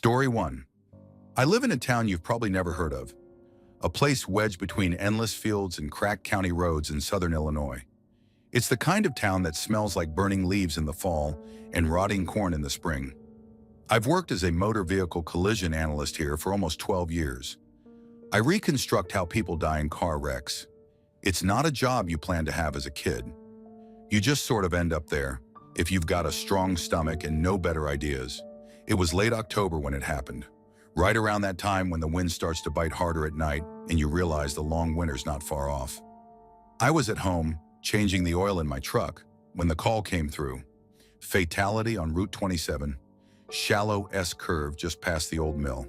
Story 1. I live in a town you've probably never heard of, a place wedged between endless fields and cracked county roads in southern Illinois. It's the kind of town that smells like burning leaves in the fall and rotting corn in the spring. I've worked as a motor vehicle collision analyst here for almost 12 years. I reconstruct how people die in car wrecks. It's not a job you plan to have as a kid. You just sort of end up there, if you've got a strong stomach and no better ideas. It was late October when it happened, right around that time when the wind starts to bite harder at night and you realize the long winter's not far off. I was at home, changing the oil in my truck, when the call came through. Fatality on Route 27, shallow S-curve just past the old mill.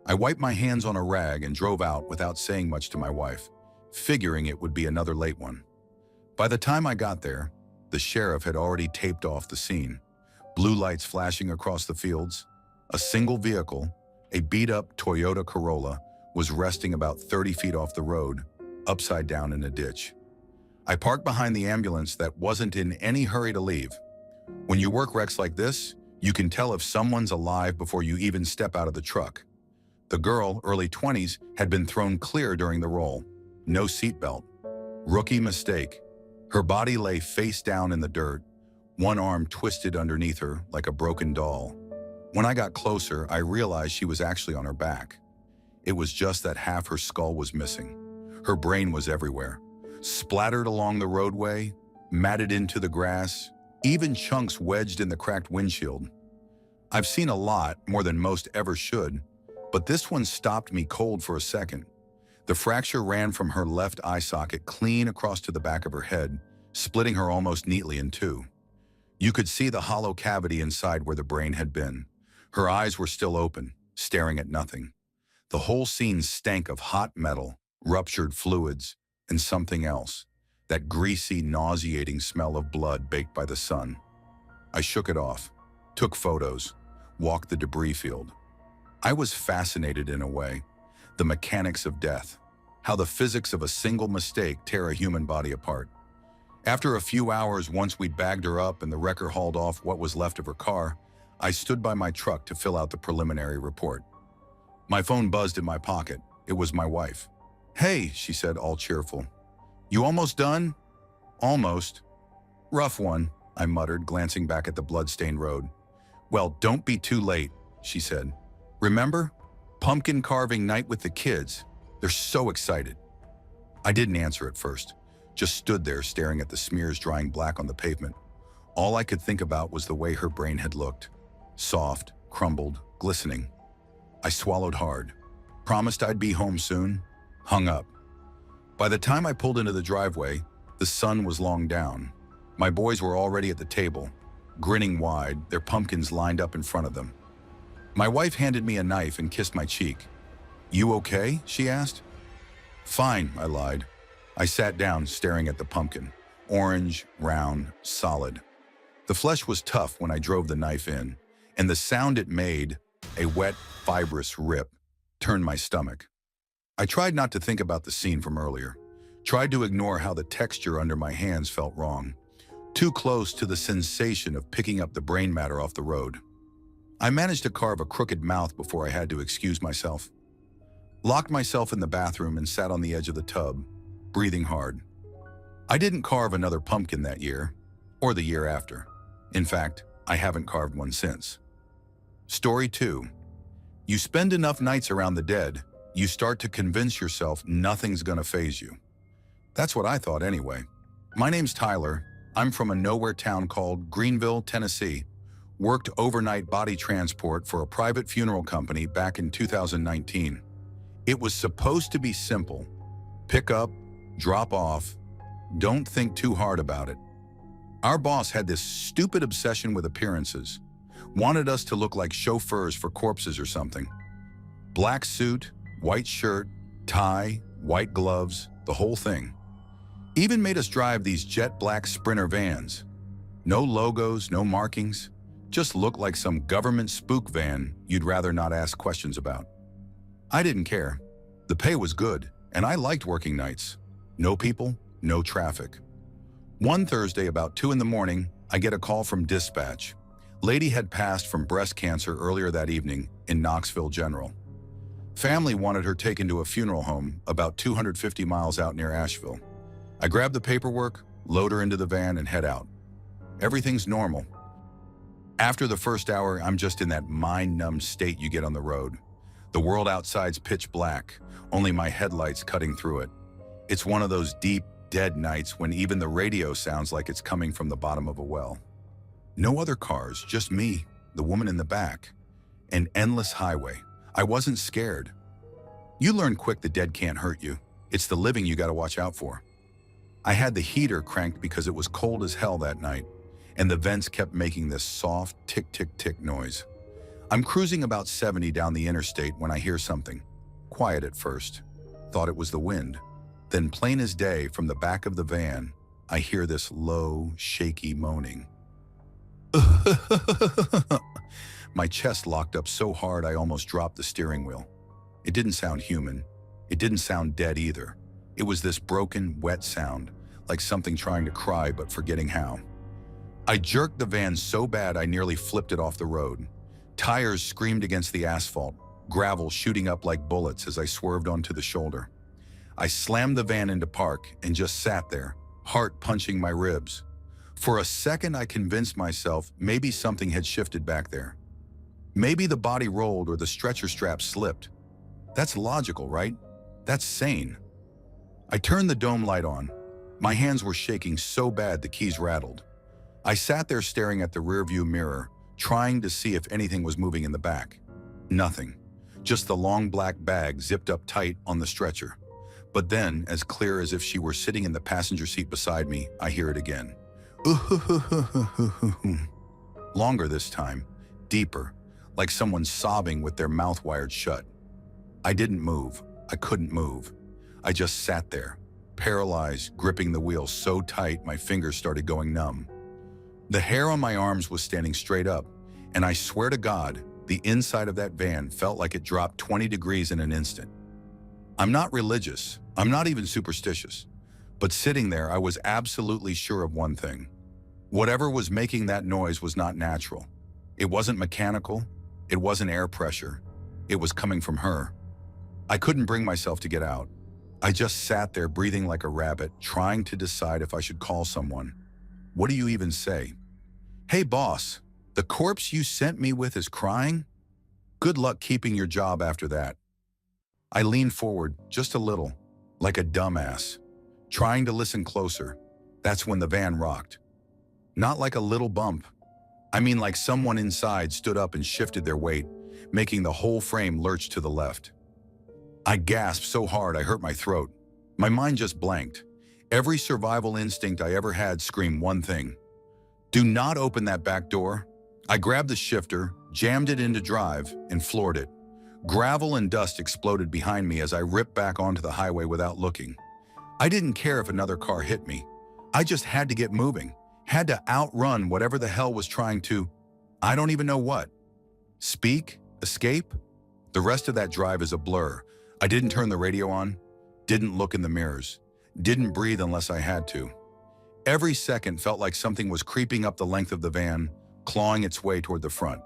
I wiped my hands on a rag and drove out without saying much to my wife, figuring it would be another late one. By the time I got there, the sheriff had already taped off the scene. Blue lights flashing across the fields. A single vehicle, a beat-up Toyota Corolla, was resting about 30 feet off the road, upside down in a ditch. I parked behind the ambulance that wasn't in any hurry to leave. When you work wrecks like this, you can tell if someone's alive before you even step out of the truck. The girl, early 20s, had been thrown clear during the roll. No seatbelt. Rookie mistake. Her body lay face down in the dirt, one arm twisted underneath her like a broken doll. When I got closer, I realized she was actually on her back. It was just that half her skull was missing. Her brain was everywhere, splattered along the roadway, matted into the grass, even chunks wedged in the cracked windshield. I've seen a lot, more than most ever should, but this one stopped me cold for a second. The fracture ran from her left eye socket clean across to the back of her head, splitting her almost neatly in two. You could see the hollow cavity inside where the brain had been. Her eyes were still open, staring at nothing. The whole scene stank of hot metal, ruptured fluids, and something else, that greasy, nauseating smell of blood baked by the sun. I shook it off, took photos, walked the debris field. I was fascinated in a way. The mechanics of death, how the physics of a single mistake tear a human body apart. After a few hours, once we'd bagged her up and the wrecker hauled off what was left of her car, I stood by my truck to fill out the preliminary report. My phone buzzed in my pocket. It was my wife. "Hey," she said, all cheerful. "You almost done?" "Almost." "Rough one," I muttered, glancing back at the blood-stained road. "Well, don't be too late," she said. "Remember? Pumpkin carving night with the kids. They're so excited." I didn't answer at first, just stood there staring at the smears drying black on the pavement. All I could think about was the way her brain had looked. Soft, crumbled, glistening. I swallowed hard. Promised I'd be home soon. Hung up. By the time I pulled into the driveway, the sun was long down. My boys were already at the table, grinning wide, their pumpkins lined up in front of them. My wife handed me a knife and kissed my cheek. "You okay?" she asked. "Fine," I lied. I sat down, staring at the pumpkin. Orange, round, solid. The flesh was tough when I drove the knife in, and the sound it made, a wet, fibrous rip, turned my stomach. I tried not to think about the scene from earlier. Tried to ignore how the texture under my hands felt wrong. Too close to the sensation of picking up the brain matter off the road. I managed to carve a crooked mouth before I had to excuse myself. Locked myself in the bathroom and sat on the edge of the tub, breathing hard. I didn't carve another pumpkin that year, or the year after. In fact, I haven't carved one since. Story 2. You spend enough nights around the dead, you start to convince yourself nothing's gonna faze you. That's what I thought anyway. My name's Tyler. I'm from a nowhere town called Greenville, Tennessee. Worked overnight body transport for a private funeral company back in 2019. It was supposed to be simple. Pick up, drop off, don't think too hard about it. Our boss had this stupid obsession with appearances. Wanted us to look like chauffeurs for corpses or something. Black suit, white shirt, tie, white gloves, the whole thing. Even made us drive these jet black Sprinter vans. No logos, no markings. Just looked like some government spook van you'd rather not ask questions about. I didn't care. The pay was good, and I liked working nights. No people, no traffic. One Thursday about 2 in the morning, I get a call from dispatch. Lady had passed from breast cancer earlier that evening in Knoxville General. Family wanted her taken to a funeral home about 250 miles out near Asheville. I grab the paperwork, load her into the van, and head out. Everything's normal. After the first hour, I'm just in that mind-numbed state you get on the road. The world outside's pitch black, only my headlights cutting through it. It's one of those deep, dead nights when even the radio sounds like it's coming from the bottom of a well. No other cars, just me, the woman in the back. An endless highway. I wasn't scared. You learn quick the dead can't hurt you. It's the living you gotta watch out for. I had the heater cranked because it was cold as hell that night, and the vents kept making this soft tick-tick-tick noise. I'm cruising about 70 down the interstate when I hear something. Quiet at first. Thought it was the wind. Then plain as day, from the back of the van, I hear this low, shaky moaning. My chest locked up so hard I almost dropped the steering wheel. It didn't sound human. It didn't sound dead either. It was this broken, wet sound, like something trying to cry but forgetting how. I jerked the van so bad I nearly flipped it off the road. Tires screamed against the asphalt, gravel shooting up like bullets as I swerved onto the shoulder. I slammed the van into park and just sat there, heart punching my ribs. For a second, I convinced myself maybe something had shifted back there. Maybe the body rolled or the stretcher strap slipped. That's logical, right? That's sane. I turned the dome light on. My hands were shaking so bad the keys rattled. I sat there staring at the rearview mirror, trying to see if anything was moving in the back. Nothing. Just the long black bag zipped up tight on the stretcher. But then, as clear as if she were sitting in the passenger seat beside me, I hear it again. Longer this time, deeper, like someone sobbing with their mouth wired shut. I didn't move. I couldn't move. I just sat there, paralyzed, gripping the wheel so tight my fingers started going numb. The hair on my arms was standing straight up, and I swear to God, the inside of that van felt like it dropped 20 degrees in an instant. I'm not religious. I'm not even superstitious. But sitting there, I was absolutely sure of one thing. Whatever was making that noise was not natural. It wasn't mechanical. It wasn't air pressure. It was coming from her. I couldn't bring myself to get out. I just sat there breathing like a rabbit, trying to decide if I should call someone. What do you even say? Hey boss, the corpse you sent me with is crying? Good luck keeping your job after that. I leaned forward just a little, like a dumbass, trying to listen closer. That's when the van rocked. Not like a little bump. I mean like someone inside stood up and shifted their weight, making the whole frame lurch to the left. I gasped so hard I hurt my throat. My mind just blanked. Every survival instinct I ever had screamed one thing. Do not open that back door. I grabbed the shifter, jammed it into drive, and floored it. Gravel and dust exploded behind me as I ripped back onto the highway without looking. I didn't care if another car hit me. I just had to get moving, had to outrun whatever the hell was trying to, I don't even know what. Speak? Escape? The rest of that drive is a blur. I didn't turn the radio on, didn't look in the mirrors, didn't breathe unless I had to. Every second felt like something was creeping up the length of the van, clawing its way toward the front.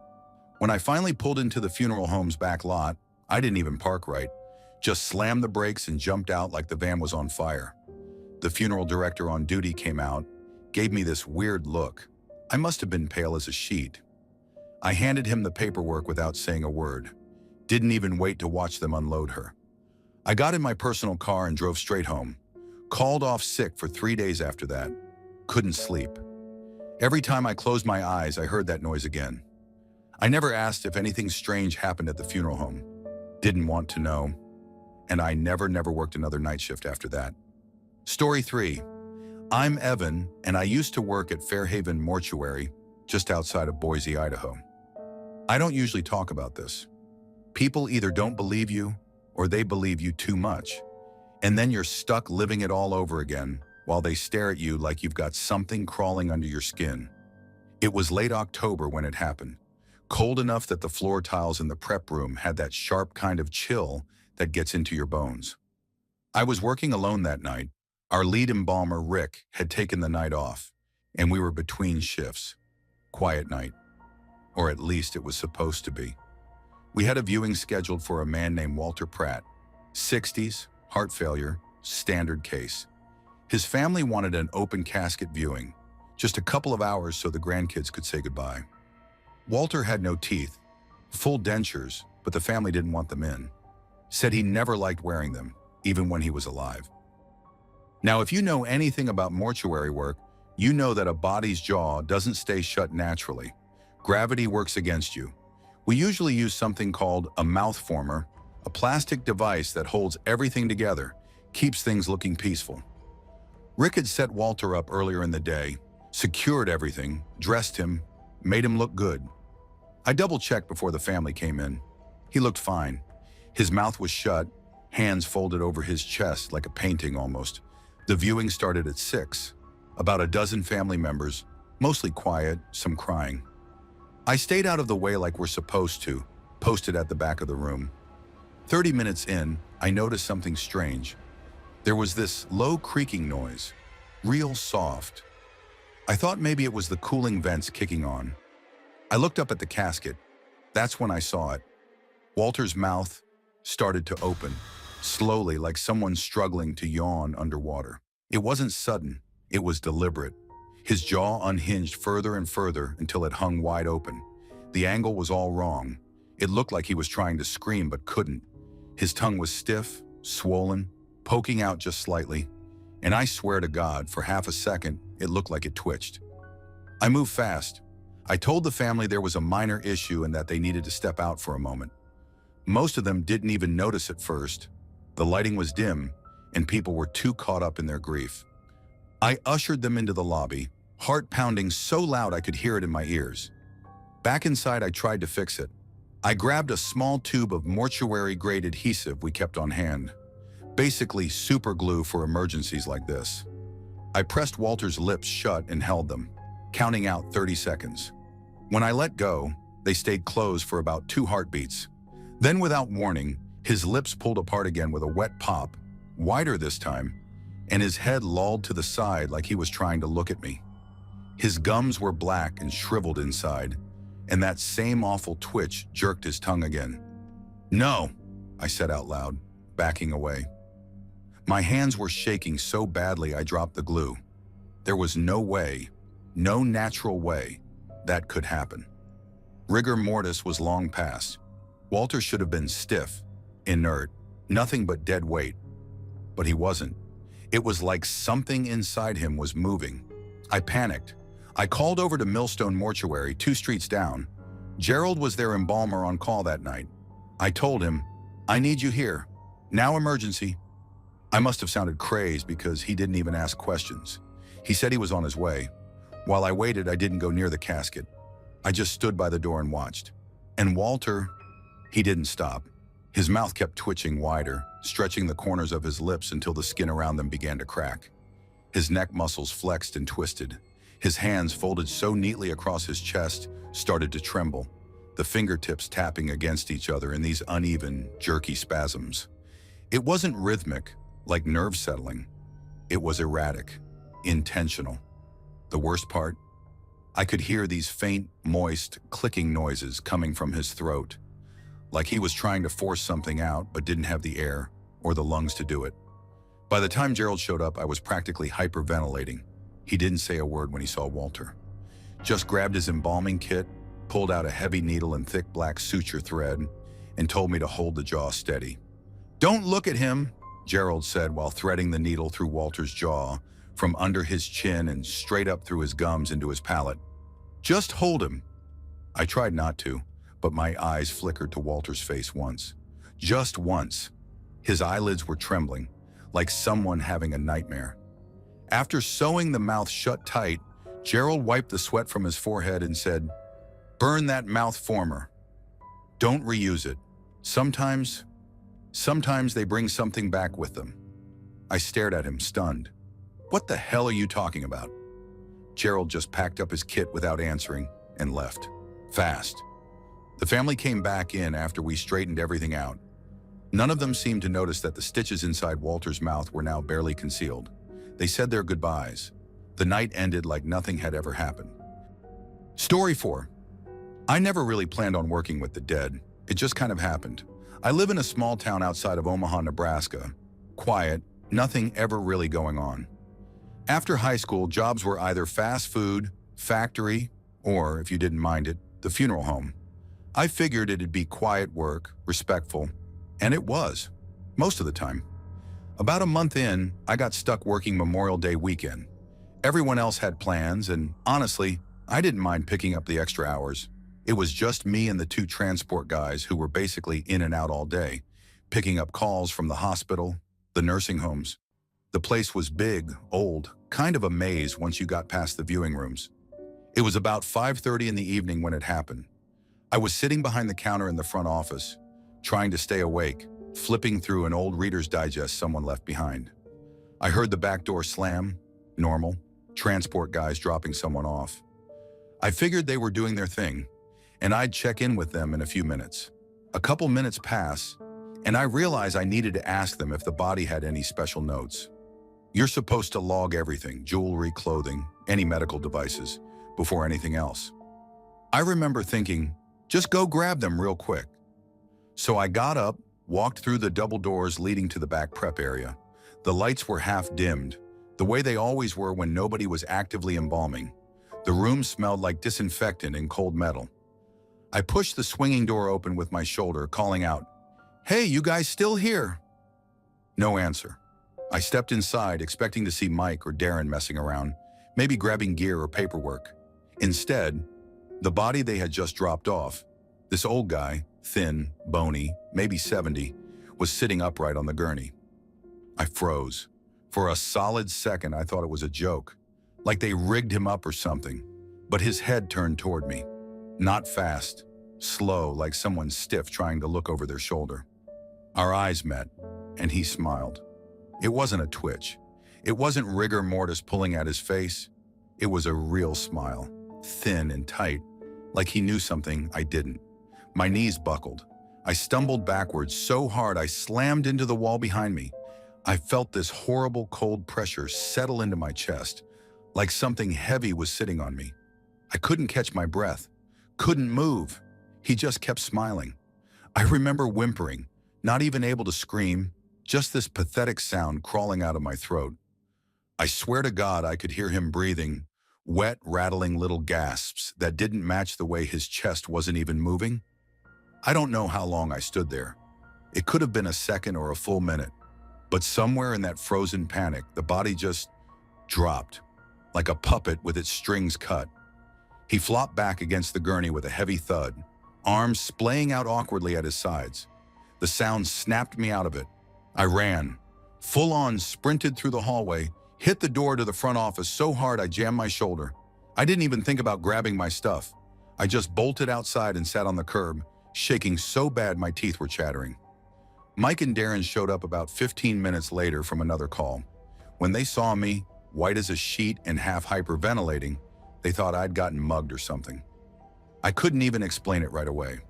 When I finally pulled into the funeral home's back lot, I didn't even park right. Just slammed the brakes and jumped out like the van was on fire. The funeral director on duty came out, gave me this weird look. I must have been pale as a sheet. I handed him the paperwork without saying a word. Didn't even wait to watch them unload her. I got in my personal car and drove straight home. Called off sick for 3 days after that. Couldn't sleep. Every time I closed my eyes, I heard that noise again. I never asked if anything strange happened at the funeral home. Didn't want to know. And I never worked another night shift after that. Story 3. I'm Evan, and I used to work at Fairhaven Mortuary, just outside of Boise, Idaho. I don't usually talk about this. People either don't believe you, or they believe you too much, and then you're stuck living it all over again while they stare at you like you've got something crawling under your skin. It was late October when it happened, cold enough that the floor tiles in the prep room had that sharp kind of chill that gets into your bones. I was working alone that night. Our lead embalmer, Rick, had taken the night off, and we were between shifts. Quiet night, or at least it was supposed to be. We had a viewing scheduled for a man named Walter Pratt, 60s, heart failure, standard case. His family wanted an open casket viewing, just a couple of hours so the grandkids could say goodbye. Walter had no teeth, full dentures, but the family didn't want them in. Said he never liked wearing them, even when he was alive. Now, if you know anything about mortuary work, you know that a body's jaw doesn't stay shut naturally. Gravity works against you. We usually use something called a mouth former, a plastic device that holds everything together, keeps things looking peaceful. Rick had set Walter up earlier in the day, secured everything, dressed him, made him look good. I double-checked before the family came in. He looked fine. His mouth was shut, hands folded over his chest like a painting almost. The viewing started at 6. About a dozen family members, mostly quiet, some crying. I stayed out of the way like we're supposed to, posted at the back of the room. 30 minutes in, I noticed something strange. There was this low creaking noise, real soft. I thought maybe it was the cooling vents kicking on. I looked up at the casket. That's when I saw it. Walter's mouth started to open, slowly like someone struggling to yawn underwater. It wasn't sudden, it was deliberate. His jaw unhinged further and further until it hung wide open. The angle was all wrong. It looked like he was trying to scream but couldn't. His tongue was stiff, swollen, poking out just slightly, and I swear to God, for half a second, it looked like it twitched. I moved fast. I told the family there was a minor issue and that they needed to step out for a moment. Most of them didn't even notice at first. The lighting was dim, and people were too caught up in their grief. I ushered them into the lobby, heart pounding so loud I could hear it in my ears. Back inside, I tried to fix it. I grabbed a small tube of mortuary-grade adhesive we kept on hand. Basically super glue for emergencies like this. I pressed Walter's lips shut and held them, counting out 30 seconds. When I let go, they stayed closed for about 2 heartbeats. Then, without warning, his lips pulled apart again with a wet pop, wider this time, and his head lolled to the side like he was trying to look at me. His gums were black and shriveled inside, and that same awful twitch jerked his tongue again. "No," I said out loud, backing away. My hands were shaking so badly I dropped the glue. There was no way, no natural way, that could happen. Rigor mortis was long past. Walter should have been stiff, inert, nothing but dead weight. But he wasn't. It was like something inside him was moving. I panicked. I called over to Millstone Mortuary, 2 streets down. Gerald was their embalmer on call that night. I told him, "I need you here. Now emergency." I must have sounded crazed because he didn't even ask questions. He said he was on his way. While I waited, I didn't go near the casket. I just stood by the door and watched. And Walter, he didn't stop. His mouth kept twitching wider, stretching the corners of his lips until the skin around them began to crack. His neck muscles flexed and twisted. His hands, folded so neatly across his chest, started to tremble, the fingertips tapping against each other in these uneven, jerky spasms. It wasn't rhythmic, like nerve settling. It was erratic, intentional. The worst part? I could hear these faint, moist, clicking noises coming from his throat, like he was trying to force something out but didn't have the air or the lungs to do it. By the time Gerald showed up, I was practically hyperventilating. He didn't say a word when he saw Walter. Just grabbed his embalming kit, pulled out a heavy needle and thick black suture thread, and told me to hold the jaw steady. "Don't look at him," Gerald said while threading the needle through Walter's jaw, from under his chin and straight up through his gums into his palate. "Just hold him." I tried not to, but my eyes flickered to Walter's face once. Just once. His eyelids were trembling, like someone having a nightmare. After sewing the mouth shut tight, Gerald wiped the sweat from his forehead and said, "Burn that mouth former. Don't reuse it. Sometimes they bring something back with them." I stared at him, stunned. "What the hell are you talking about?" Gerald just packed up his kit without answering and left. Fast. The family came back in after we straightened everything out. None of them seemed to notice that the stitches inside Walter's mouth were now barely concealed. They said their goodbyes. The night ended like nothing had ever happened. Story 4. I never really planned on working with the dead. It just kind of happened. I live in a small town outside of Omaha, Nebraska. Quiet, nothing ever really going on. After high school, jobs were either fast food, factory, or, if you didn't mind it, the funeral home. I figured it'd be quiet work, respectful, and it was, most of the time. About a month in, I got stuck working Memorial Day weekend. Everyone else had plans, and honestly, I didn't mind picking up the extra hours. It was just me and the two transport guys who were basically in and out all day, picking up calls from the hospital, the nursing homes. The place was big, old, kind of a maze once you got past the viewing rooms. It was about 5:30 in the evening when it happened. I was sitting behind the counter in the front office, trying to stay awake, flipping through an old Reader's Digest someone left behind. I heard the back door slam, normal, transport guys dropping someone off. I figured they were doing their thing, and I'd check in with them in a few minutes. A couple minutes pass, and I realize I needed to ask them if the body had any special notes. You're supposed to log everything, jewelry, clothing, any medical devices, before anything else. I remember thinking, just go grab them real quick. So I got up, walked through the double doors leading to the back prep area. The lights were half dimmed, the way they always were when nobody was actively embalming. The room smelled like disinfectant and cold metal. I pushed the swinging door open with my shoulder, calling out, "Hey, you guys still here?" No answer. I stepped inside, expecting to see Mike or Darren messing around, maybe grabbing gear or paperwork. Instead, the body they had just dropped off, this old guy, thin, bony, maybe 70, was sitting upright on the gurney. I froze. For a solid second, I thought it was a joke, like they rigged him up or something. But his head turned toward me. Not fast, slow, like someone stiff trying to look over their shoulder. Our eyes met, and he smiled. It wasn't a twitch. It wasn't rigor mortis pulling at his face. It was a real smile, thin and tight, like he knew something I didn't. My knees buckled. I stumbled backwards so hard I slammed into the wall behind me. I felt this horrible cold pressure settle into my chest, like something heavy was sitting on me. I couldn't catch my breath, couldn't move. He just kept smiling. I remember whimpering, not even able to scream, just this pathetic sound crawling out of my throat. I swear to God I could hear him breathing, wet, rattling little gasps that didn't match the way his chest wasn't even moving. I don't know how long I stood there. It could have been a second or a full minute, but somewhere in that frozen panic, the body just dropped, like a puppet with its strings cut. He flopped back against the gurney with a heavy thud, arms splaying out awkwardly at his sides. The sound snapped me out of it. I ran, full-on sprinted through the hallway, hit the door to the front office so hard I jammed my shoulder. I didn't even think about grabbing my stuff. I just bolted outside and sat on the curb, shaking so bad my teeth were chattering. Mike and Darren showed up about 15 minutes later from another call. When they saw me, white as a sheet and half hyperventilating, they thought I'd gotten mugged or something. I couldn't even explain it right away.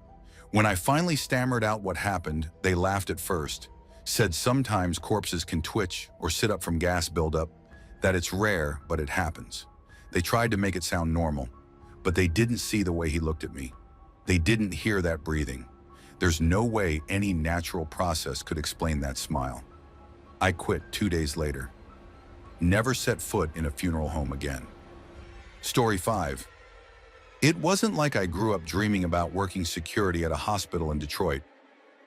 When I finally stammered out what happened, they laughed at first, said sometimes corpses can twitch or sit up from gas buildup, that it's rare, but it happens. They tried to make it sound normal, but they didn't see the way he looked at me. They didn't hear that breathing. There's no way any natural process could explain that smile. I quit 2 days later. Never set foot in a funeral home again. Story 5. It wasn't like I grew up dreaming about working security at a hospital in Detroit,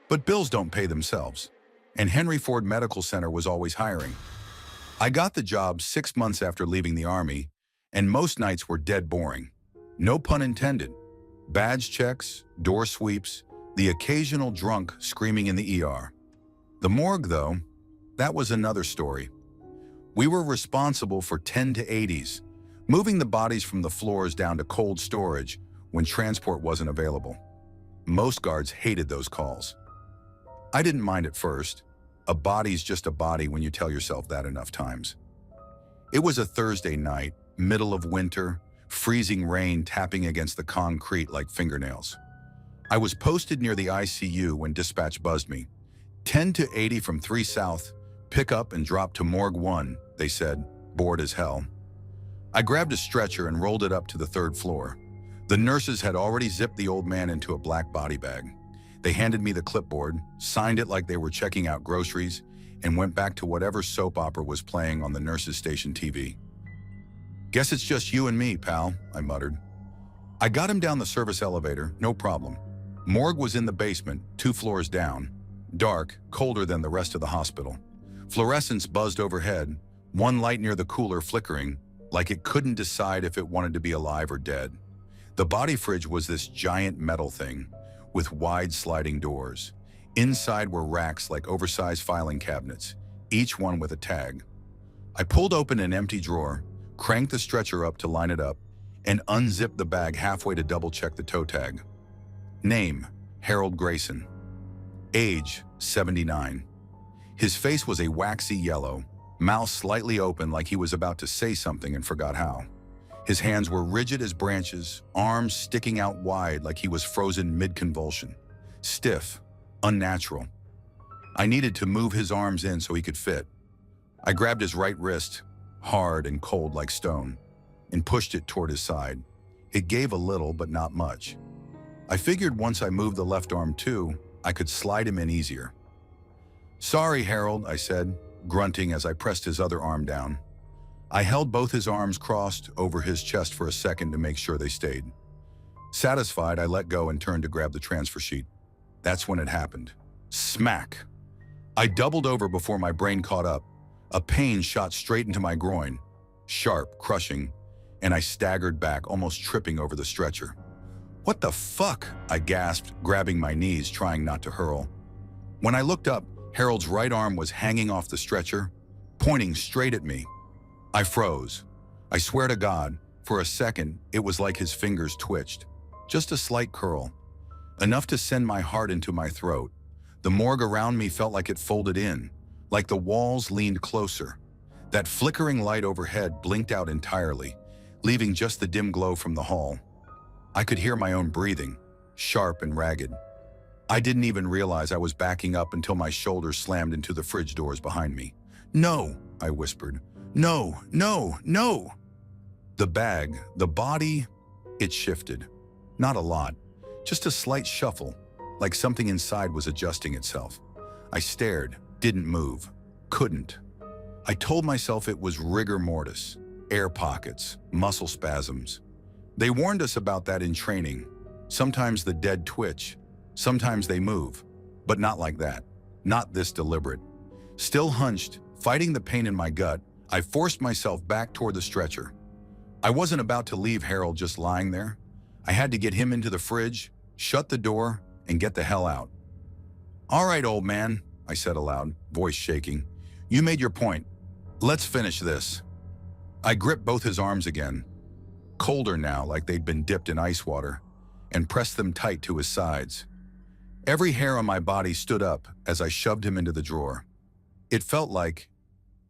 but bills don't pay themselves, and Henry Ford Medical Center was always hiring. I got the job 6 months after leaving the Army, and most nights were dead boring. No pun intended. Badge checks, door sweeps, the occasional drunk screaming in the ER. The morgue, though, that was another story. We were responsible for 10 to 80s, moving the bodies from the floors down to cold storage when transport wasn't available. Most guards hated those calls. I didn't mind at first. A body's just a body when you tell yourself that enough times. It was a Thursday night, middle of winter, freezing rain tapping against the concrete like fingernails. I was posted near the ICU when dispatch buzzed me. 10 to 80 from 3 South, pick up and drop to Morgue 1, they said, bored as hell. I grabbed a stretcher and rolled it up to the 3rd floor. The nurses had already zipped the old man into a black body bag. They handed me the clipboard, signed it like they were checking out groceries, and went back to whatever soap opera was playing on the nurse's station TV. "Guess it's just you and me, pal," I muttered. I got him down the service elevator, no problem. Morgue was in the basement, 2 floors down. Dark, colder than the rest of the hospital. Fluorescents buzzed overhead, one light near the cooler flickering, like it couldn't decide if it wanted to be alive or dead. The body fridge was this giant metal thing, with wide sliding doors. Inside were racks like oversized filing cabinets, each one with a tag. I pulled open an empty drawer, cranked the stretcher up to line it up, and unzipped the bag halfway to double-check the toe tag. Name, Harold Grayson. Age, 79. His face was a waxy yellow, mouth slightly open like he was about to say something and forgot how. His hands were rigid as branches, arms sticking out wide like he was frozen mid-convulsion. Stiff, unnatural. I needed to move his arms in so he could fit. I grabbed his right wrist, hard and cold like stone, and pushed it toward his side. It gave a little, but not much. I figured once I moved the left arm too, I could slide him in easier. "Sorry, Harold," I said, grunting as I pressed his other arm down. I held both his arms crossed over his chest for a second to make sure they stayed. Satisfied, I let go and turned to grab the transfer sheet. That's when it happened. Smack! I doubled over before my brain caught up. A pain shot straight into my groin, sharp, crushing, and I staggered back, almost tripping over the stretcher. "What the fuck?" I gasped, grabbing my knees, trying not to hurl. When I looked up, Harold's right arm was hanging off the stretcher, pointing straight at me. I froze. I swear to God, for a second, it was like his fingers twitched. Just a slight curl. Enough to send my heart into my throat. The morgue around me felt like it folded in, like the walls leaned closer. That flickering light overhead blinked out entirely, leaving just the dim glow from the hall. I could hear my own breathing, sharp and ragged. I didn't even realize I was backing up until my shoulders slammed into the fridge doors behind me. "No," I whispered. "No, no, no!" The bag, the body, it shifted. Not a lot, just a slight shuffle, like something inside was adjusting itself. I stared, didn't move, couldn't. I told myself it was rigor mortis, air pockets, muscle spasms. They warned us about that in training. Sometimes the dead twitch, sometimes they move, but not like that, not this deliberate. Still hunched, fighting the pain in my gut, I forced myself back toward the stretcher. I wasn't about to leave Harold just lying there. I had to get him into the fridge, shut the door, and get the hell out. "All right, old man," I said aloud, voice shaking. "You made your point. Let's finish this." I gripped both his arms again, colder now like they'd been dipped in ice water, and pressed them tight to his sides. Every hair on my body stood up as I shoved him into the drawer. It felt like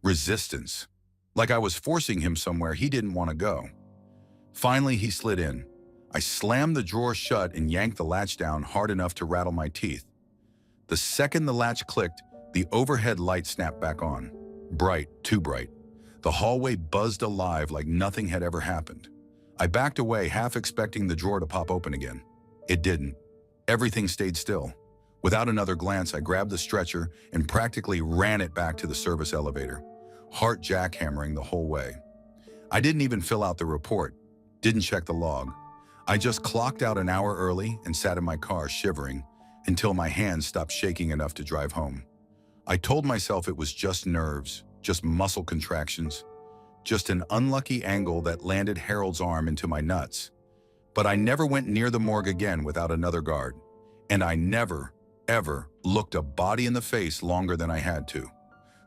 resistance, like I was forcing him somewhere he didn't want to go. Finally, he slid in. I slammed the drawer shut and yanked the latch down hard enough to rattle my teeth. The second the latch clicked, the overhead light snapped back on. Bright, too bright. The hallway buzzed alive like nothing had ever happened. I backed away, half expecting the drawer to pop open again. It didn't. Everything stayed still. Without another glance, I grabbed the stretcher and practically ran it back to the service elevator, heart jackhammering the whole way. I didn't even fill out the report, didn't check the log. I just clocked out an hour early and sat in my car shivering until my hands stopped shaking enough to drive home. I told myself it was just nerves, just muscle contractions, just an unlucky angle that landed Harold's arm into my nuts. But I never went near the morgue again without another guard, and I never, ever looked a body in the face longer than I had to.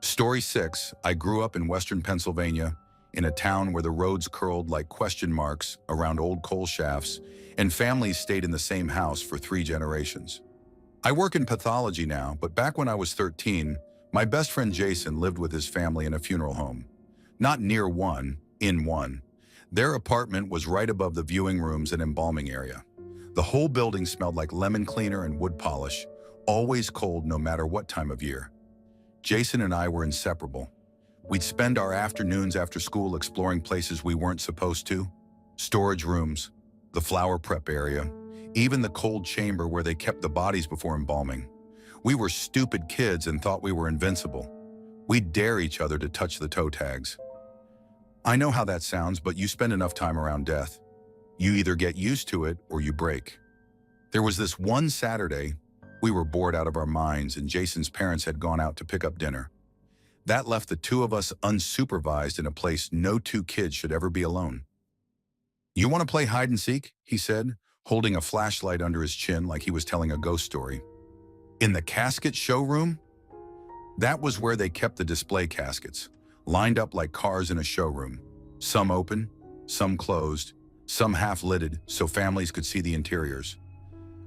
Story 6, I grew up in western Pennsylvania, in a town where the roads curled like question marks around old coal shafts, and families stayed in the same house for 3 generations. I work in pathology now, but back when I was 13, my best friend Jason lived with his family in a funeral home. Not near one, in one. Their apartment was right above the viewing rooms and embalming area. The whole building smelled like lemon cleaner and wood polish, always cold no matter what time of year. Jason and I were inseparable. We'd spend our afternoons after school exploring places we weren't supposed to. Storage rooms, the flower prep area, even the cold chamber where they kept the bodies before embalming. We were stupid kids and thought we were invincible. We'd dare each other to touch the toe tags. I know how that sounds, but you spend enough time around death. You either get used to it or you break. There was this one Saturday, we were bored out of our minds and Jason's parents had gone out to pick up dinner. That left the two of us unsupervised in a place no two kids should ever be alone. "You want to play hide and seek?" he said, holding a flashlight under his chin like he was telling a ghost story. "In the casket showroom?" That was where they kept the display caskets, lined up like cars in a showroom. Some open, some closed, some half-lidded so families could see the interiors.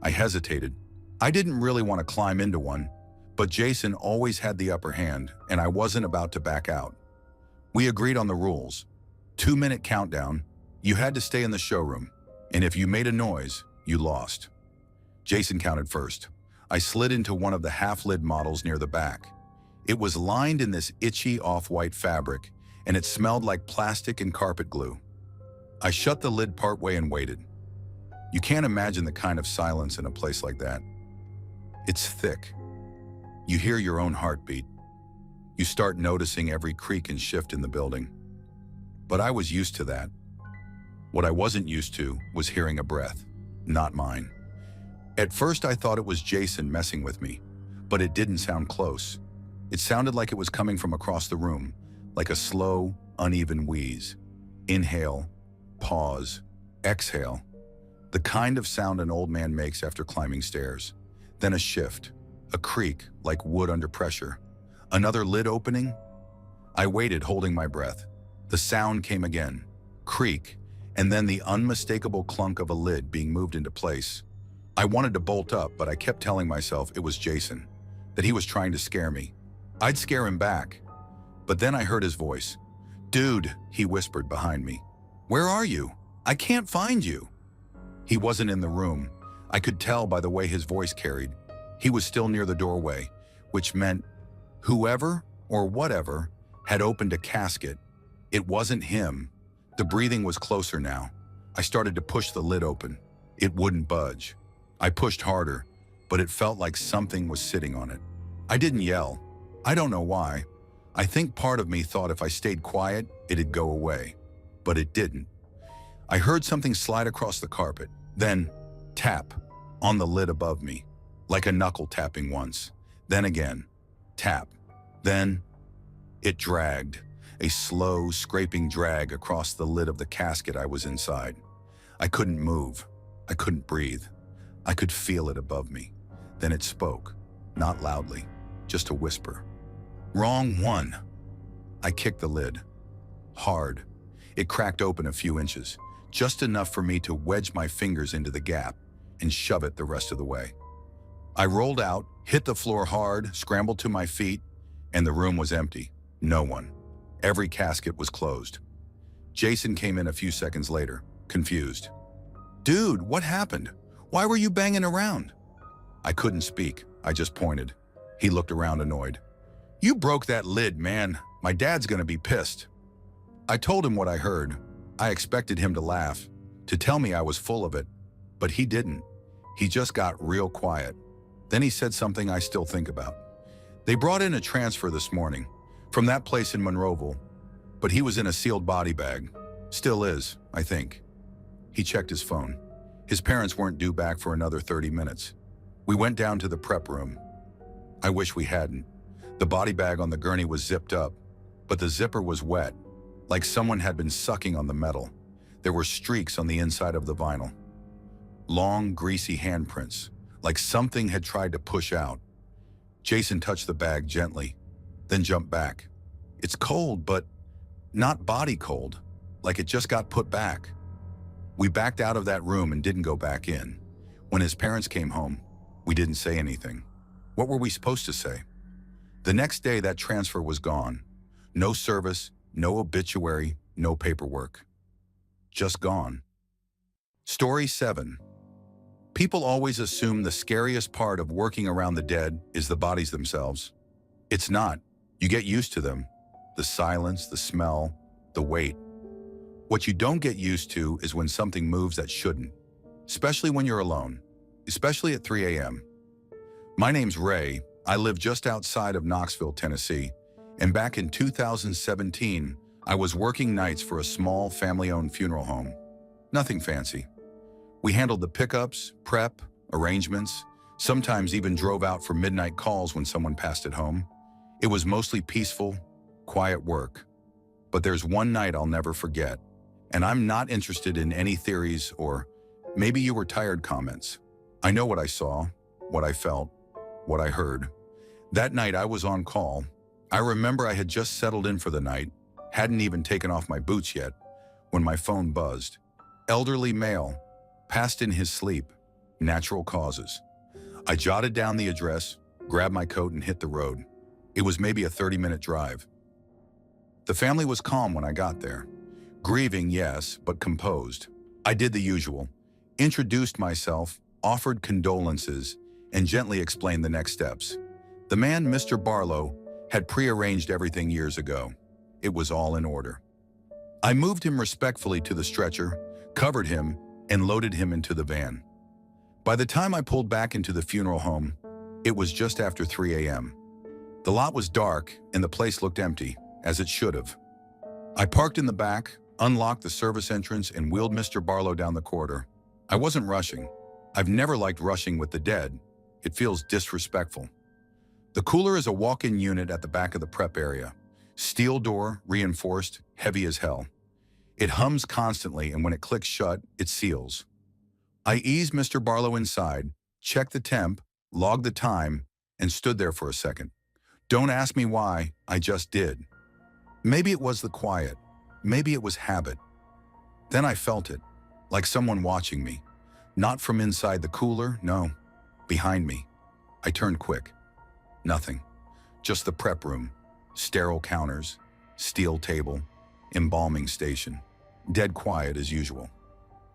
I hesitated. I didn't really want to climb into one, but Jason always had the upper hand, and I wasn't about to back out. We agreed on the rules. 2-minute countdown, you had to stay in the showroom, and if you made a noise, you lost. Jason counted first. I slid into one of the half-lid models near the back. It was lined in this itchy off-white fabric, and it smelled like plastic and carpet glue. I shut the lid partway and waited. You can't imagine the kind of silence in a place like that. It's thick. You hear your own heartbeat. You start noticing every creak and shift in the building. But I was used to that. What I wasn't used to was hearing a breath, not mine. At first I thought it was Jason messing with me, but it didn't sound close. It sounded like it was coming from across the room, like a slow, uneven wheeze. Inhale, pause, exhale. The kind of sound an old man makes after climbing stairs. Then a shift, a creak like wood under pressure. Another lid opening. I waited, holding my breath. The sound came again, creak, and then the unmistakable clunk of a lid being moved into place. I wanted to bolt up, but I kept telling myself it was Jason, that he was trying to scare me. I'd scare him back. But then I heard his voice. "Dude," he whispered behind me. "Where are you? I can't find you." He wasn't in the room. I could tell by the way his voice carried. He was still near the doorway, which meant whoever or whatever had opened a casket. It wasn't him. The breathing was closer now. I started to push the lid open. It wouldn't budge. I pushed harder, but it felt like something was sitting on it. I didn't yell. I don't know why. I think part of me thought if I stayed quiet, it'd go away. But it didn't. I heard something slide across the carpet, then tap on the lid above me, like a knuckle tapping once, then again, tap, then it dragged, a slow, scraping drag across the lid of the casket I was inside. I couldn't move. I couldn't breathe. I could feel it above me. Then it spoke, not loudly, just a whisper. "Wrong one." I kicked the lid. Hard. It cracked open a few inches, just enough for me to wedge my fingers into the gap and shove it the rest of the way. I rolled out, hit the floor hard, scrambled to my feet, and the room was empty. No one. Every casket was closed. Jason came in a few seconds later, confused. "Dude, what happened? Why were you banging around?" I couldn't speak. I just pointed. He looked around annoyed. "You broke that lid, man. My dad's gonna be pissed." I told him what I heard. I expected him to laugh, to tell me I was full of it, but he didn't. He just got real quiet. Then he said something I still think about. "They brought in a transfer this morning, from that place in Monroeville, but he was in a sealed body bag. Still is, I think." He checked his phone. His parents weren't due back for another 30 minutes. We went down to the prep room. I wish we hadn't. The body bag on the gurney was zipped up, but the zipper was wet, like someone had been sucking on the metal. There were streaks on the inside of the vinyl. Long, greasy handprints, like something had tried to push out. Jason touched the bag gently, then jumped back. "It's cold, but not body cold, like it just got put back." We backed out of that room and didn't go back in. When his parents came home, we didn't say anything. What were we supposed to say? The next day, that transfer was gone. No service, no obituary, no paperwork. Just gone. Story 7. People always assume the scariest part of working around the dead is the bodies themselves. It's not. You get used to them. The silence, the smell, the weight. What you don't get used to is when something moves that shouldn't. especially when you're alone, especially at 3 a.m. My name's Ray. I live just outside of Knoxville, Tennessee, and back in 2017, I was working nights for a small family-owned funeral home. Nothing fancy. We handled the pickups, prep, arrangements, sometimes even drove out for midnight calls when someone passed at home. It was mostly peaceful, quiet work. But there's one night I'll never forget, and I'm not interested in any theories or maybe you were tired comments. I know what I saw, what I felt, what I heard. That night I was on call. I remember I had just settled in for the night, hadn't even taken off my boots yet, when my phone buzzed. Elderly male, passed in his sleep, natural causes. I jotted down the address, grabbed my coat and hit the road. It was maybe a 30-minute drive. The family was calm when I got there. Grieving, yes, but composed. I did the usual, introduced myself, offered condolences, and gently explained the next steps. The man, Mr. Barlow, had prearranged everything years ago. It was all in order. I moved him respectfully to the stretcher, covered him, and loaded him into the van. By the time I pulled back into the funeral home, it was just after 3 a.m. The lot was dark and the place looked empty, as it should have. I parked in the back, unlocked the service entrance, and wheeled Mr. Barlow down the corridor. I wasn't rushing. I've never liked rushing with the dead. It feels disrespectful. The cooler is a walk-in unit at the back of the prep area. Steel door, reinforced, heavy as hell. It hums constantly, and when it clicks shut, it seals. I eased Mr. Barlow inside, checked the temp, logged the time, and stood there for a second. Don't ask me why, I just did. Maybe it was the quiet. Maybe it was habit. Then I felt it, like someone watching me. Not from inside the cooler, no, behind me. I turned quick. Nothing. Just the prep room, sterile counters, steel table, embalming station. Dead quiet as usual.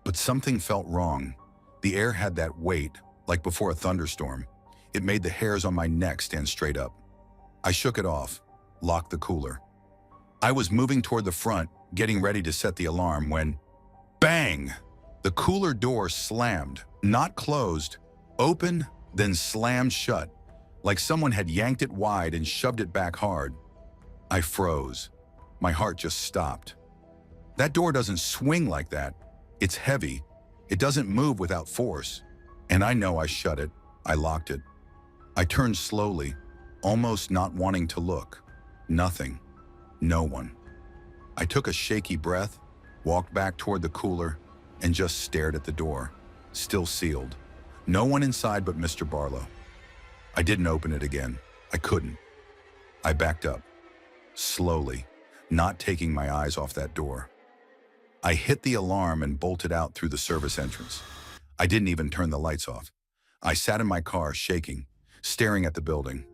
But something felt wrong. The air had that weight, like before a thunderstorm. It made the hairs on my neck stand straight up. I shook it off, locked the cooler. I was moving toward the front, getting ready to set the alarm when, bang! The cooler door slammed, not closed, open, then slammed shut, like someone had yanked it wide and shoved it back hard. I froze. My heart just stopped. That door doesn't swing like that. It's heavy. It doesn't move without force. And I know I shut it. I locked it. I turned slowly, almost not wanting to look. Nothing. No one. I took a shaky breath, walked back toward the cooler, and just stared at the door, still sealed. No one inside but Mr. Barlow. I didn't open it again. I couldn't. I backed up, slowly, not taking my eyes off that door. I hit the alarm and bolted out through the service entrance. I didn't even turn the lights off. I sat in my car, shaking, staring at the building.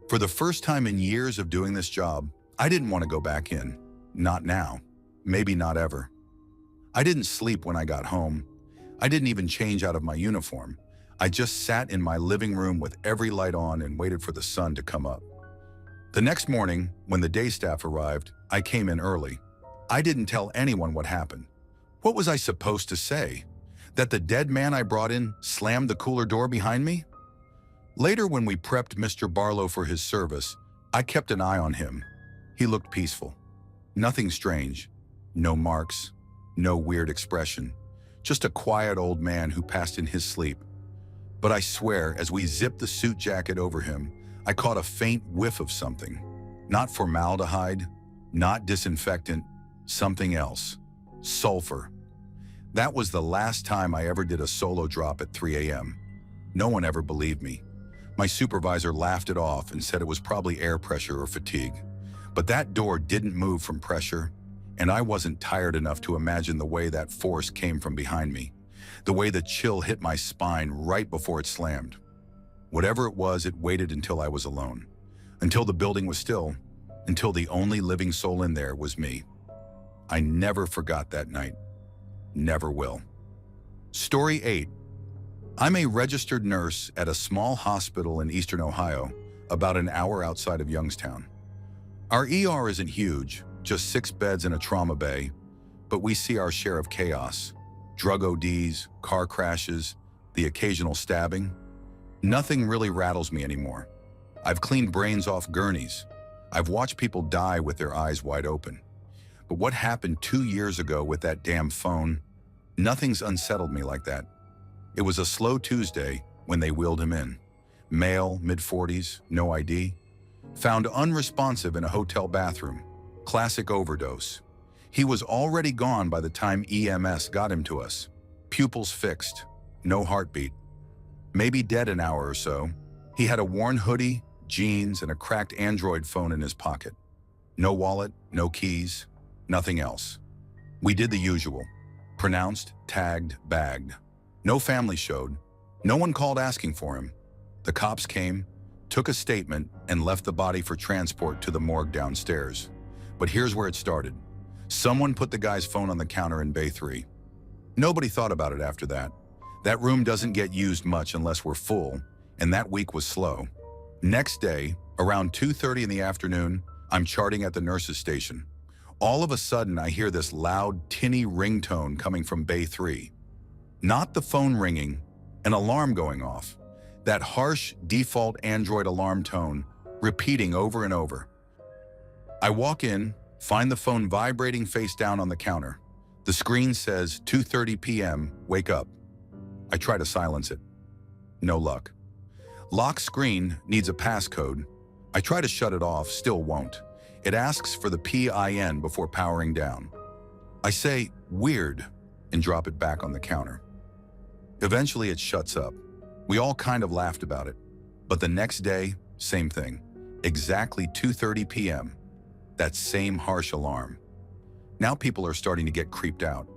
For the first time in years of doing this job, I didn't want to go back in. Not now. Maybe not ever. I didn't sleep when I got home. I didn't even change out of my uniform. I just sat in my living room with every light on and waited for the sun to come up. The next morning, when the day staff arrived, I came in early. I didn't tell anyone what happened. What was I supposed to say? That the dead man I brought in slammed the cooler door behind me? Later, when we prepped Mr. Barlow for his service, I kept an eye on him. He looked peaceful. Nothing strange. No marks. No weird expression. Just a quiet old man who passed in his sleep. But I swear, as we zipped the suit jacket over him, I caught a faint whiff of something. Not formaldehyde, not disinfectant, something else. Sulfur. That was the last time I ever did a solo drop at 3 a.m. No one ever believed me. My supervisor laughed it off and said it was probably air pressure or fatigue. But that door didn't move from pressure, and I wasn't tired enough to imagine the way that force came from behind me, the way the chill hit my spine right before it slammed. Whatever it was, it waited until I was alone, until the building was still, until the only living soul in there was me. I never forgot that night. Never will. Story 8. I'm a registered nurse at a small hospital in eastern Ohio, about an hour outside of Youngstown. Our ER isn't huge, just 6 beds in a trauma bay, but we see our share of chaos. Drug ODs, car crashes, the occasional stabbing. Nothing really rattles me anymore. I've cleaned brains off gurneys. I've watched people die with their eyes wide open. But what happened 2 years ago with that damn phone? Nothing's unsettled me like that. It was a slow Tuesday when they wheeled him in. Male, mid-40s, no ID. Found unresponsive in a hotel bathroom. Classic overdose. He was already gone by the time EMS got him to us. Pupils fixed. No heartbeat. Maybe dead an hour or so. He had a worn hoodie, jeans, and a cracked Android phone in his pocket. No wallet, no keys, nothing else. We did the usual. Pronounced, tagged, bagged. No family showed. No one called asking for him. The cops came, took a statement, and left the body for transport to the morgue downstairs. But here's where it started. Someone put the guy's phone on the counter in Bay 3. Nobody thought about it after that. That room doesn't get used much unless we're full, and that week was slow. Next day, around 2:30 in the afternoon, I'm charting at the nurse's station. All of a sudden, I hear this loud, tinny ringtone coming from Bay 3. Not the phone ringing, an alarm going off. That harsh, default Android alarm tone, repeating over and over. I walk in, find the phone vibrating face down on the counter. The screen says 2:30 p.m., wake up. I try to silence it. No luck. Lock screen needs a passcode. I try to shut it off, still won't. It asks for the PIN before powering down. I say, weird, and drop it back on the counter. Eventually it shuts up. We all kind of laughed about it. But the next day, same thing. Exactly 2:30 p.m. That same harsh alarm. Now people are starting to get creeped out.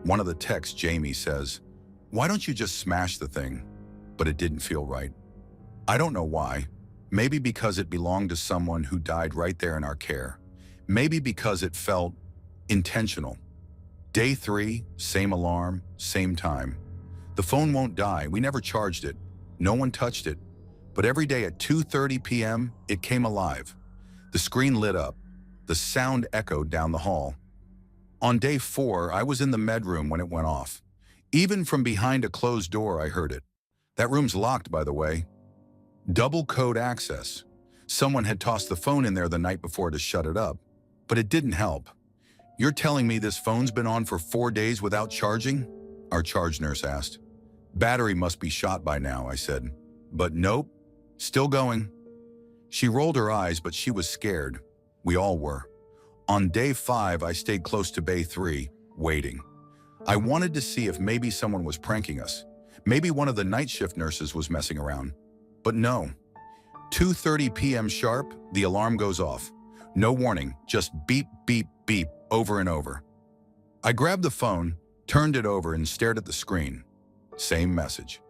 One of the texts, Jamie, says, "Why don't you just smash the thing?" But it didn't feel right. I don't know why. Maybe because it belonged to someone who died right there in our care. Maybe because it felt intentional. Day 3, same alarm, same time. The phone won't die. We never charged it. No one touched it. But every day at 2:30 p.m., it came alive. The screen lit up. The sound echoed down the hall. On day 4, I was in the med room when it went off. Even from behind a closed door, I heard it. That room's locked, by the way. Double code access. Someone had tossed the phone in there the night before to shut it up. But it didn't help. "You're telling me this phone's been on for 4 days without charging?" Our charge nurse asked. "Battery must be shot by now," I said. But nope, still going. She rolled her eyes, but she was scared. We all were. On day 5, I stayed close to Bay 3, waiting. I wanted to see if maybe someone was pranking us. Maybe one of the night shift nurses was messing around. But no. 2:30 p.m. sharp, the alarm goes off. No warning, just beep, beep, beep, over and over. I grabbed the phone, turned it over, and stared at the screen. Same message.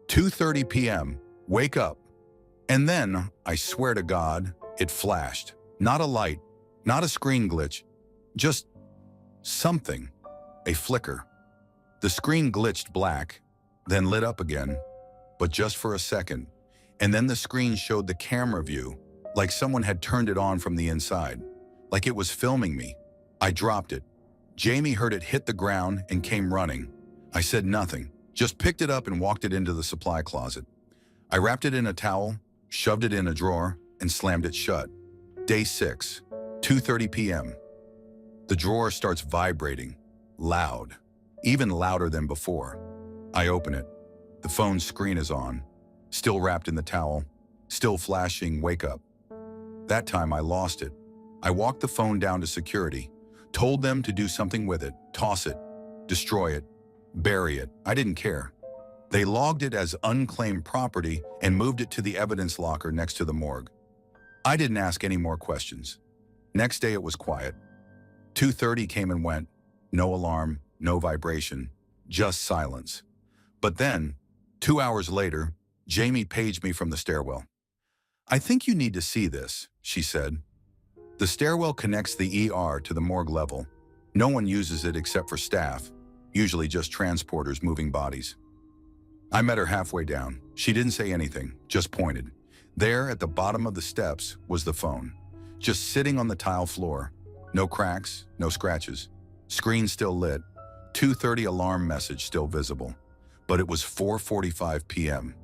2:30 p.m., wake up. And then, I swear to God, it flashed. Not a light, not a screen glitch, just something, a flicker. The screen glitched black, then lit up again, but just for a second. And then the screen showed the camera view, like someone had turned it on from the inside, like it was filming me. I dropped it. Jamie heard it hit the ground and came running. I said nothing, just picked it up and walked it into the supply closet. I wrapped it in a towel, shoved it in a drawer, and slammed it shut. Day 6, 2:30 p.m. The drawer starts vibrating, loud, even louder than before. I open it. The phone's screen is on, still wrapped in the towel, still flashing wake up. That time I lost it. I walked the phone down to security, told them to do something with it, toss it, destroy it, bury it. I didn't care. They logged it as unclaimed property and moved it to the evidence locker next to the morgue. I didn't ask any more questions. Next day it was quiet. 2:30 came and went. No alarm, no vibration, just silence. But then, 2 hours later, Jamie paged me from the stairwell. "I think you need to see this," she said. The stairwell connects the ER to the morgue level. No one uses it except for staff, usually just transporters moving bodies. I met her halfway down. She didn't say anything, just pointed. There, at the bottom of the steps, was the phone, just sitting on the tile floor. No cracks, no scratches. Screen still lit. 2:30 alarm message still visible, but it was 4:45 p.m.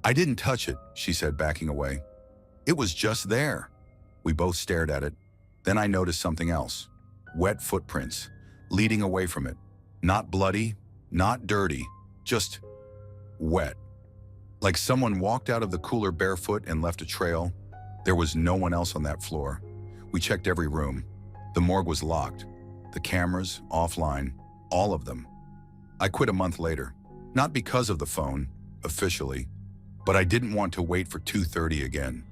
I didn't touch it, she said, backing away. It was just there. We both stared at it. Then I noticed something else. Wet footprints, leading away from it. Not bloody, not dirty, just wet. Like someone walked out of the cooler barefoot and left a trail. There was no one else on that floor. We checked every room. The morgue was locked. The cameras, offline, all of them. I quit a month later, not because of the phone, officially, but I didn't want to wait for 2:30 again.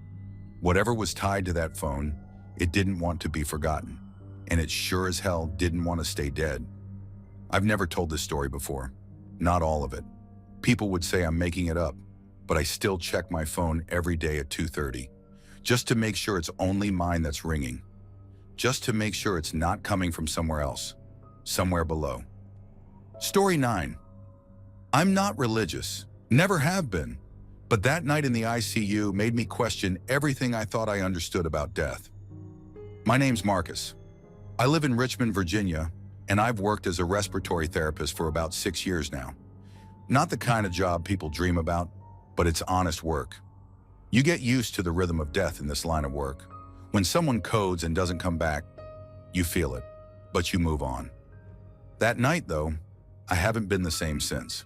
Whatever was tied to that phone, it didn't want to be forgotten, and it sure as hell didn't want to stay dead. I've never told this story before, not all of it. People would say I'm making it up, but I still check my phone every day at 2:30, just to make sure it's only mine that's ringing, just to make sure it's not coming from somewhere else, somewhere below. Story 9. I'm not religious, never have been, but that night in the ICU made me question everything I thought I understood about death. My name's Marcus. I live in Richmond, Virginia, and I've worked as a respiratory therapist for about 6 years now. Not the kind of job people dream about, but it's honest work. You get used to the rhythm of death in this line of work. When someone codes and doesn't come back, you feel it, but you move on. That night, though, I haven't been the same since.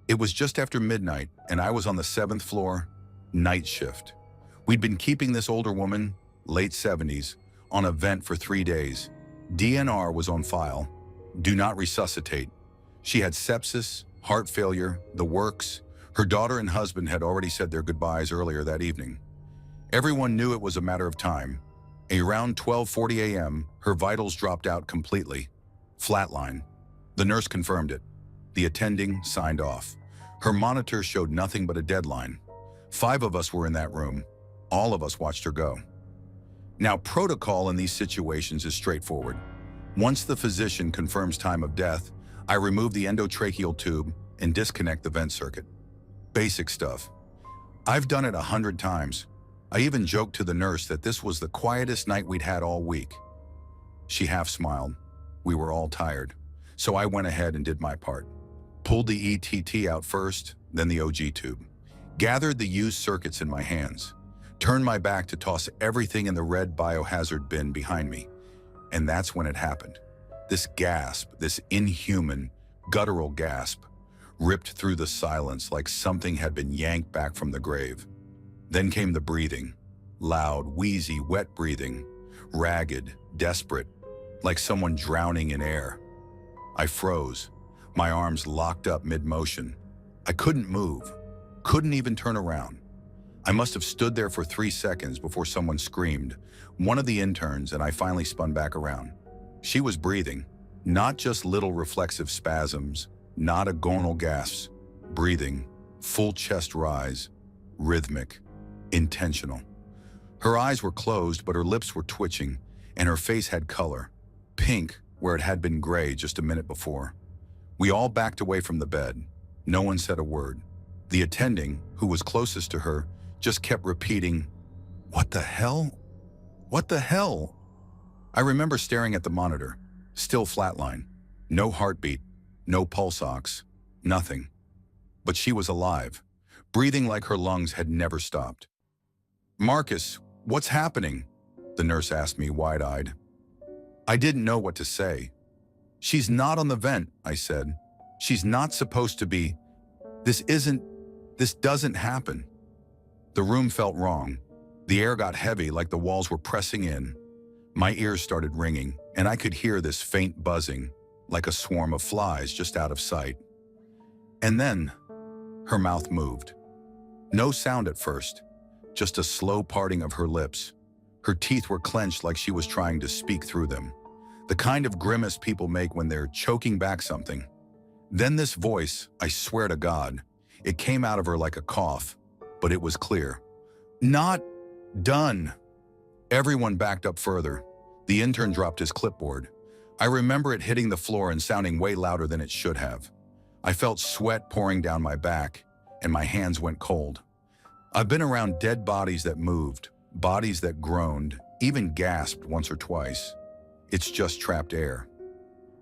It was just after midnight, and I was on the 7th floor, night shift. We'd been keeping this older woman, late 70s, on a vent for 3 days. DNR was on file. Do not resuscitate. She had sepsis, heart failure, the works. Her daughter and husband had already said their goodbyes earlier that evening. Everyone knew it was a matter of time. Around 12:40 a.m., her vitals dropped out completely. Flatline. The nurse confirmed it. The attending signed off. Her monitor showed nothing but a deadline. 5 of us were in that room. All of us watched her go. Now, protocol in these situations is straightforward. Once the physician confirms time of death, I remove the endotracheal tube and disconnect the vent circuit. Basic stuff. I've done it 100 times. I even joked to the nurse that this was the quietest night we'd had all week. She half smiled. We were all tired, so I went ahead and did my part. Pulled the ETT out first, then the OG tube. Gathered the used circuits in my hands. Turned my back to toss everything in the red biohazard bin behind me. And that's when it happened. This gasp, this inhuman, guttural gasp, ripped through the silence like something had been yanked back from the grave. Then came the breathing. Loud, wheezy, wet breathing. Ragged, desperate, like someone drowning in air. I froze, my arms locked up mid-motion. I couldn't move, couldn't even turn around. I must have stood there for 3 seconds before someone screamed, one of the interns, and I finally spun back around. She was breathing, not just little reflexive spasms, not agonal gasps, breathing, full chest rise, rhythmic, intentional. Her eyes were closed, but her lips were twitching, and her face had color, pink where it had been gray just a minute before. We all backed away from the bed. No one said a word. The attending, who was closest to her, just kept repeating, "What the hell? What the hell?" I remember staring at the monitor, still flatline, no heartbeat, no pulse ox, nothing. But she was alive, breathing like her lungs had never stopped. "Marcus, what's happening?" the nurse asked me wide-eyed. I didn't know what to say. "She's not on the vent," I said. "She's not supposed to be. This doesn't happen." The room felt wrong. The air got heavy like the walls were pressing in. My ears started ringing, and I could hear this faint buzzing, like a swarm of flies just out of sight. And then, her mouth moved. No sound at first, just a slow parting of her lips. Her teeth were clenched like she was trying to speak through them. The kind of grimace people make when they're choking back something. Then this voice, I swear to God, it came out of her like a cough, but it was clear. "Not done." Everyone backed up further. The intern dropped his clipboard. I remember it hitting the floor and sounding way louder than it should have. I felt sweat pouring down my back, and my hands went cold. I've been around dead bodies that moved, bodies that groaned, even gasped once or twice. It's just trapped air.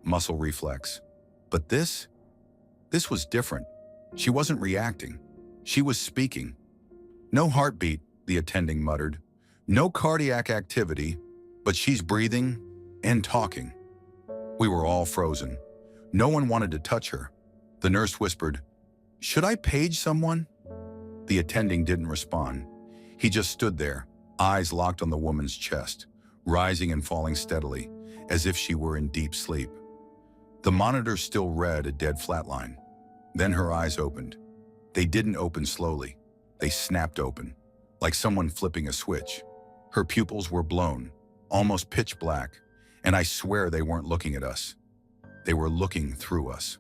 muscle reflex. But this was different. She wasn't reacting. She was speaking. No heartbeat, the attending muttered. No cardiac activity, but she's breathing and talking. We were all frozen. No one wanted to touch her. The nurse whispered, "Should I page someone?" The attending didn't respond. He just stood there, eyes locked on the woman's chest, rising and falling steadily, as if she were in deep sleep. The monitor still read a dead flatline. Then her eyes opened. They didn't open slowly. They snapped open, like someone flipping a switch. Her pupils were blown, almost pitch black, and I swear they weren't looking at us. They were looking through us.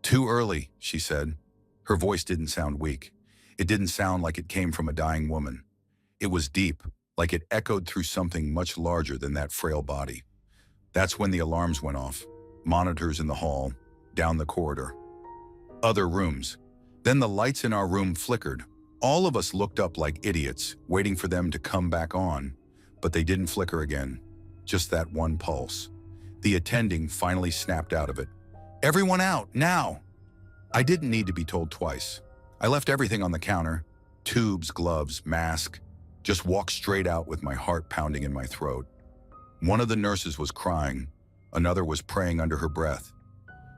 "Too early," she said. Her voice didn't sound weak. It didn't sound like it came from a dying woman. It was deep, like it echoed through something much larger than that frail body. That's when the alarms went off. Monitors in the hall, down the corridor. Other rooms. Then the lights in our room flickered. All of us looked up like idiots, waiting for them to come back on, but they didn't flicker again. Just that one pulse. The attending finally snapped out of it. "Everyone out, now!" I didn't need to be told twice. I left everything on the counter, tubes, gloves, mask, just walked straight out with my heart pounding in my throat. One of the nurses was crying, another was praying under her breath.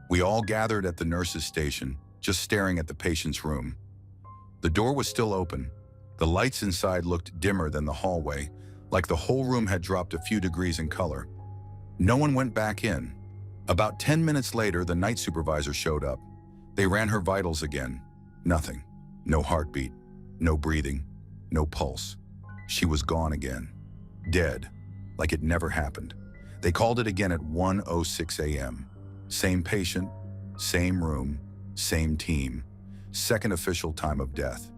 We all gathered at the nurse's station, just staring at the patient's room. The door was still open. The lights inside looked dimmer than the hallway, like the whole room had dropped a few degrees in color. No one went back in. About 10 minutes later, the night supervisor showed up. They ran her vitals again. Nothing. No heartbeat. No breathing. No pulse. She was gone again. Dead. Like it never happened. They called it again at 1:06 a.m. Same patient, same room, same team. Second official time of death.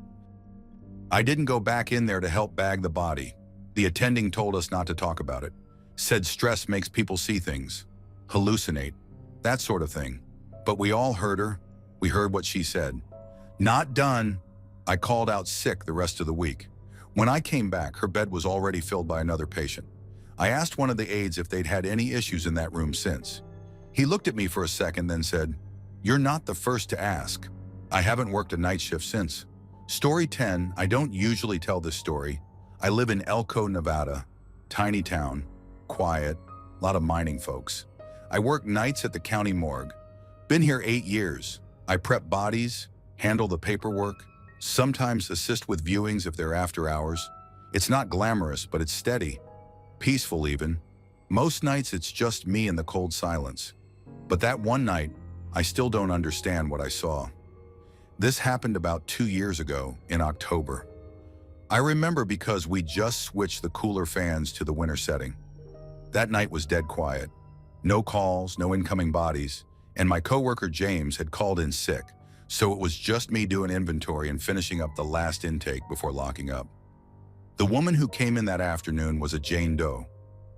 I didn't go back in there to help bag the body. The attending told us not to talk about it. Said stress makes people see things. Hallucinate. That sort of thing. But we all heard her. We heard what she said. "Not done." I called out sick the rest of the week. When I came back, her bed was already filled by another patient. I asked one of the aides if they'd had any issues in that room since. He looked at me for a second, then said, "You're not the first to ask. I haven't worked a night shift since." Story 10, I don't usually tell this story. I live in Elko, Nevada. Tiny town. Quiet. A lot of mining folks. I work nights at the county morgue. Been here 8 years. I prep bodies, handle the paperwork, sometimes assist with viewings if they're after hours. It's not glamorous, but it's steady. Peaceful even. Most nights it's just me and the cold silence. But that one night, I still don't understand what I saw. This happened about 2 years ago, in October. I remember because we just switched the cooler fans to the winter setting. That night was dead quiet. No calls, no incoming bodies, and my coworker James had called in sick, so it was just me doing inventory and finishing up the last intake before locking up. The woman who came in that afternoon was a Jane Doe,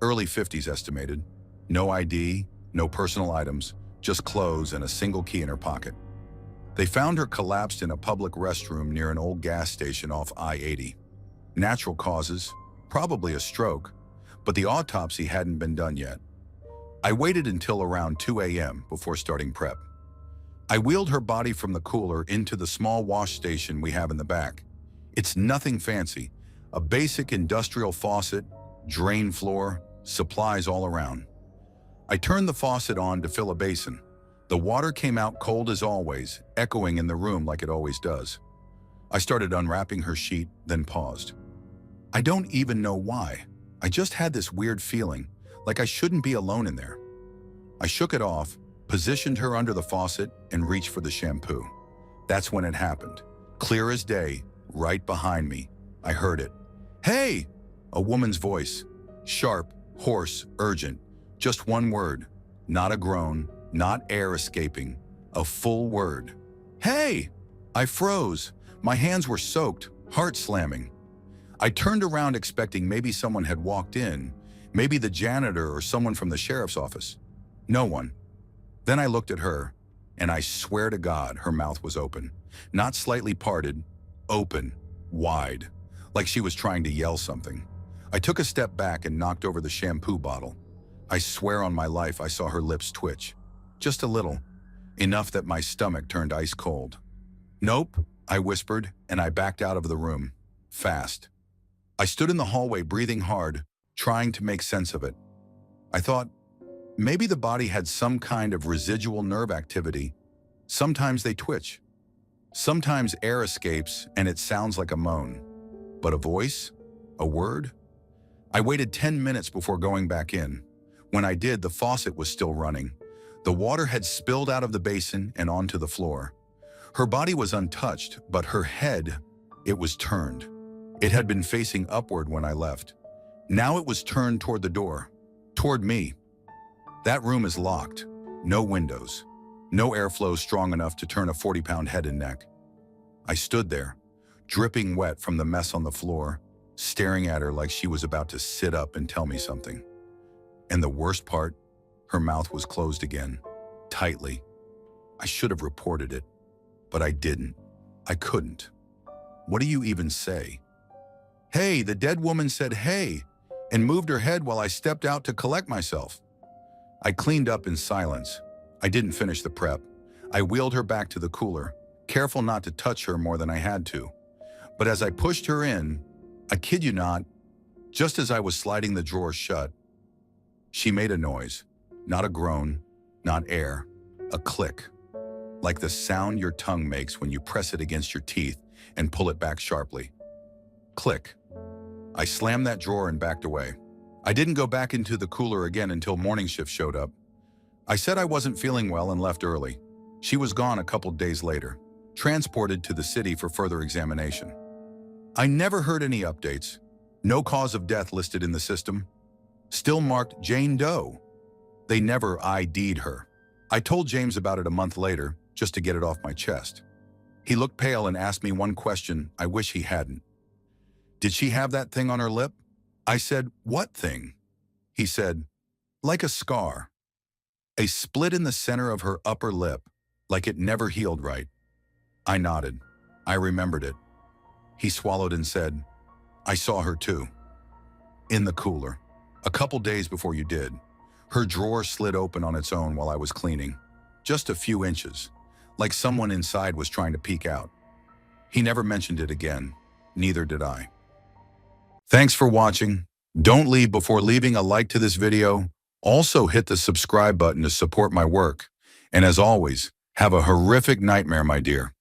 early 50s estimated. No ID, no personal items, just clothes and a single key in her pocket. They found her collapsed in a public restroom near an old gas station off I-80. Natural causes, probably a stroke, but the autopsy hadn't been done yet. I waited until around 2 a.m. before starting prep. I wheeled her body from the cooler into the small wash station we have in the back. It's nothing fancy, a basic industrial faucet, drain floor, supplies all around. I turned the faucet on to fill a basin. The water came out cold as always, echoing in the room like it always does. I started unwrapping her sheet, then paused. I don't even know why. I just had this weird feeling, like I shouldn't be alone in there. I shook it off, positioned her under the faucet, and reached for the shampoo. That's when it happened. Clear as day, right behind me. I heard it. "Hey!" A woman's voice. Sharp, hoarse, urgent. Just one word. Not a groan, not air escaping. A full word. "Hey!" I froze. My hands were soaked, heart slamming. I turned around expecting maybe someone had walked in, maybe the janitor or someone from the sheriff's office. No one. Then I looked at her, and I swear to God her mouth was open. Not slightly parted, open, wide, like she was trying to yell something. I took a step back and knocked over the shampoo bottle. I swear on my life I saw her lips twitch. Just a little. Enough that my stomach turned ice cold. "Nope," I whispered, and I backed out of the room. Fast. I stood in the hallway breathing hard, trying to make sense of it. I thought, maybe the body had some kind of residual nerve activity. Sometimes they twitch. Sometimes air escapes and it sounds like a moan. But a voice? A word? I waited 10 minutes before going back in. When I did, the faucet was still running. The water had spilled out of the basin and onto the floor. Her body was untouched, but her head, it was turned. It had been facing upward when I left. Now it was turned toward the door, toward me. That room is locked. No windows. No airflow strong enough to turn a 40-pound head and neck. I stood there, dripping wet from the mess on the floor, staring at her like she was about to sit up and tell me something. And the worst part, her mouth was closed again, tightly. I should have reported it, but I didn't. I couldn't. What do you even say? "Hey," the dead woman said "hey," and moved her head while I stepped out to collect myself. I cleaned up in silence. I didn't finish the prep. I wheeled her back to the cooler, careful not to touch her more than I had to. But as I pushed her in, I kid you not, just as I was sliding the drawer shut, she made a noise. Not a groan, not air, a click. Like the sound your tongue makes when you press it against your teeth and pull it back sharply. Click. I slammed that drawer and backed away. I didn't go back into the cooler again until morning shift showed up. I said I wasn't feeling well and left early. She was gone a couple days later, transported to the city for further examination. I never heard any updates. No cause of death listed in the system. Still marked Jane Doe. They never ID'd her. I told James about it a month later, just to get it off my chest. He looked pale and asked me one question I wish he hadn't. "Did she have that thing on her lip?" I said, "What thing?" He said, "Like a scar. A split in the center of her upper lip, like it never healed right." I nodded. I remembered it. He swallowed and said, "I saw her too. In the cooler. A couple days before you did. Her drawer slid open on its own while I was cleaning. Just a few inches, like someone inside was trying to peek out." He never mentioned it again. Neither did I. Thanks for watching. Don't leave before leaving a like to this video. Also hit the subscribe button to support my work. And as always, have a horrific nightmare, my dear.